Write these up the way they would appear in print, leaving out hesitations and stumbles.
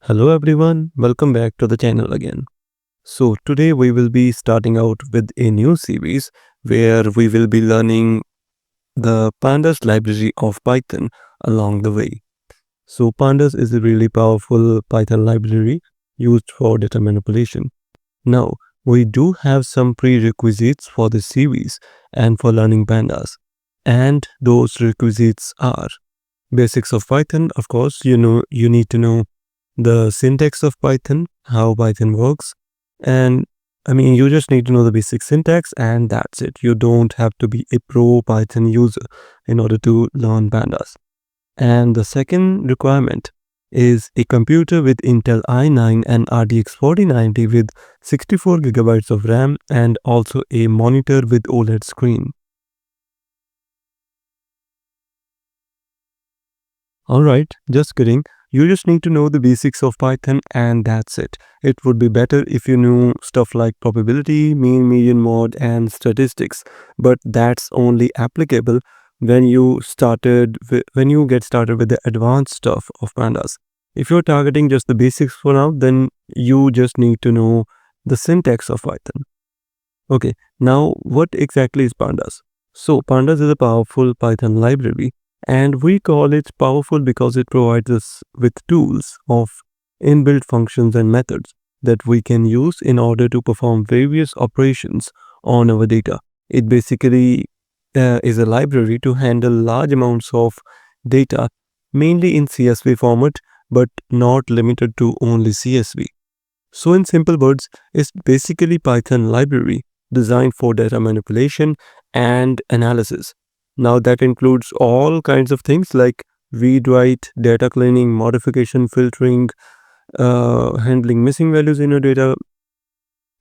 Hello everyone, welcome back to the channel again. So today we will be starting out with a new series where we will be learning the pandas library of Python along the way. So pandas is a really powerful Python library used for data manipulation. Now we do have some prerequisites for this series and for learning pandas. And those requisites are basics of Python. Of course, you need to know the syntax of Python, how Python works. And you just need to know the basic syntax and that's it. You don't have to be a pro Python user in order to learn pandas. And the second requirement is a computer with Intel i9 and RTX 4090 with 64 gigabytes of RAM and also a monitor with OLED screen. Alright, just kidding. You just need to know the basics of Python and that's it. It would be better if you knew stuff like probability, mean, median, mode and statistics, but that's only applicable when you get started with the advanced stuff of pandas. If you're targeting just the basics for now, then you just need to know the syntax of Python. Okay, now what exactly is pandas? So pandas is a powerful Python library. And we call it powerful because it provides us with tools of inbuilt functions and methods that we can use in order to perform various operations on our data. It basically is a library to handle large amounts of data, mainly in CSV format, but not limited to only CSV. So in simple words, it's basically Python library designed for data manipulation and analysis. Now that includes all kinds of things like read, write, data cleaning, modification, filtering, handling missing values in your data.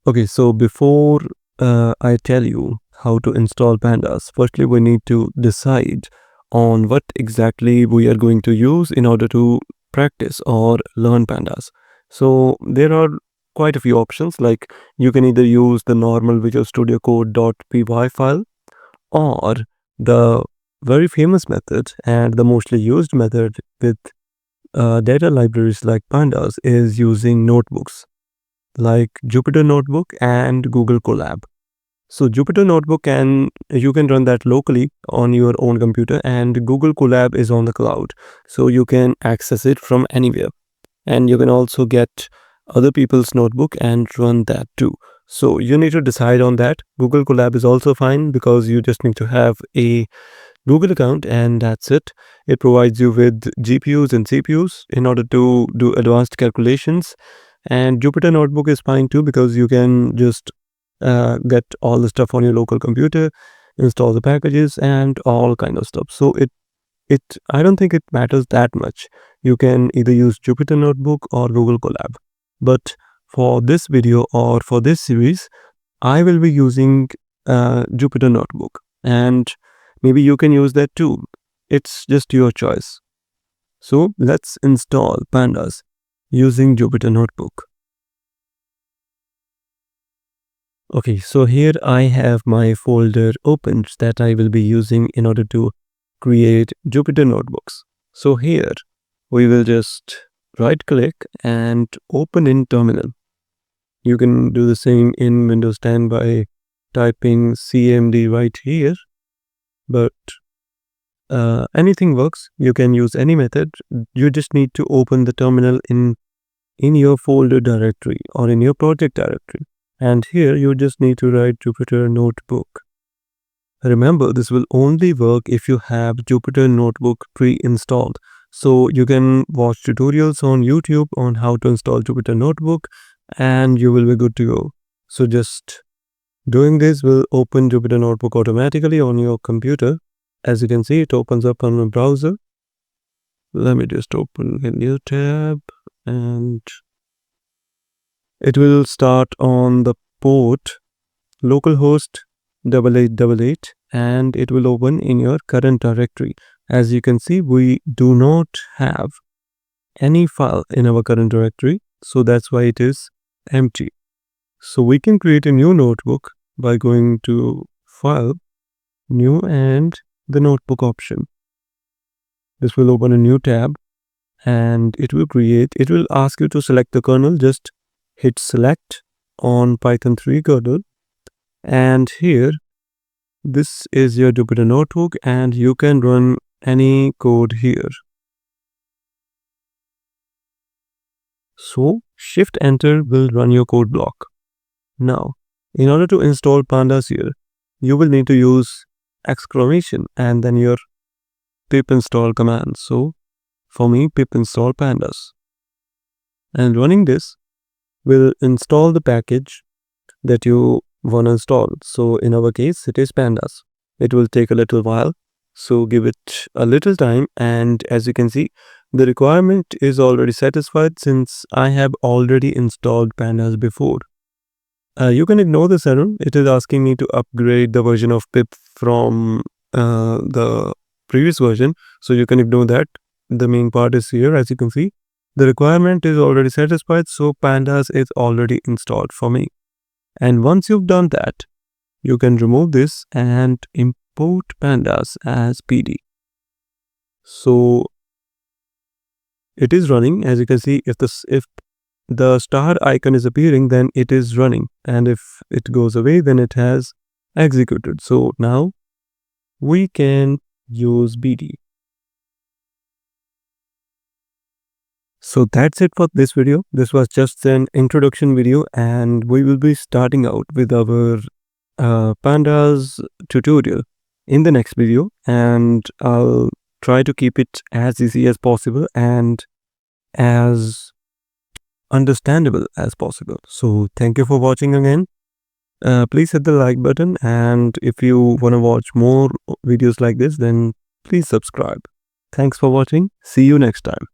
Okay, so before I tell you how to install pandas, firstly we need to decide on what exactly we are going to use in order to practice or learn pandas. So there are quite a few options, like you can either use the normal Visual Studio Code.py file, or the very famous method and the mostly used method with data libraries like pandas is using notebooks like Jupyter Notebook and Google Colab. So Jupyter Notebook you can run that locally on your own computer, and Google Colab is on the cloud, so you can access it from anywhere. And you can also get other people's notebook and run that too. So you need to decide on that. Google Colab is also fine because you just need to have a Google account and that's it. It provides you with GPUs and CPUs in order to do advanced calculations. And Jupyter Notebook is fine too because you can just get all the stuff on your local computer, install the packages and all kind of stuff. So I don't think it matters that much. You can either use Jupyter Notebook or Google Colab. But for this video or for this series, I will be using Jupyter Notebook, and maybe you can use that too. It's just your choice. So let's install pandas using Jupyter Notebook. Okay, so here I have my folder opened that I will be using in order to create Jupyter Notebooks. So here we will just right click and open in terminal. You can do the same in Windows 10 by typing cmd right here, but anything works. You can use any method. You just need to open the terminal in your folder directory or in your project directory, and here you just need to write Jupyter Notebook. Remember, this will only work if you have Jupyter Notebook pre-installed. So you can watch tutorials on YouTube on how to install Jupyter Notebook and you will be good to go. So just doing this will open Jupyter Notebook automatically on your computer. As you can see, it opens up on my browser. Let me just open a new tab and it will start on the port localhost 8888 and it will open in your current directory. As you can see, we do not have any file in our current directory, so that's why it is empty. So we can create a new notebook by going to File, New and the Notebook option. This will open a new tab and it will ask you to select the kernel. Just hit select on Python 3 kernel, and here this is your Jupyter notebook, and you can run any code here. So shift enter will run your code block. Now, in order to install pandas here, you will need to use exclamation and then your pip install command. So for me, pip install pandas, and running this will install the package that you want to install. So in our case, it is pandas. It will take a little while, so give it a little time, and as you can see, the requirement is already satisfied since I have already installed pandas before. You can ignore this error. It is asking me to upgrade the version of pip from the previous version, so you can ignore that. The main part is here. As you can see, the requirement is already satisfied, so pandas is already installed for me. And once you've done that, you can remove this and import pandas as PD. So it is running. As you can see, if the star icon is appearing, then it is running, and if it goes away, then it has executed. So now we can use BD. So that's it for this video. This was just an introduction video, and we will be starting out with our pandas tutorial in the next video, and I'll try to keep it as easy as possible and as understandable as possible. So thank you for watching again. Please hit the like button, and if you want to watch more videos like this, then please subscribe. Thanks for watching. See you next time.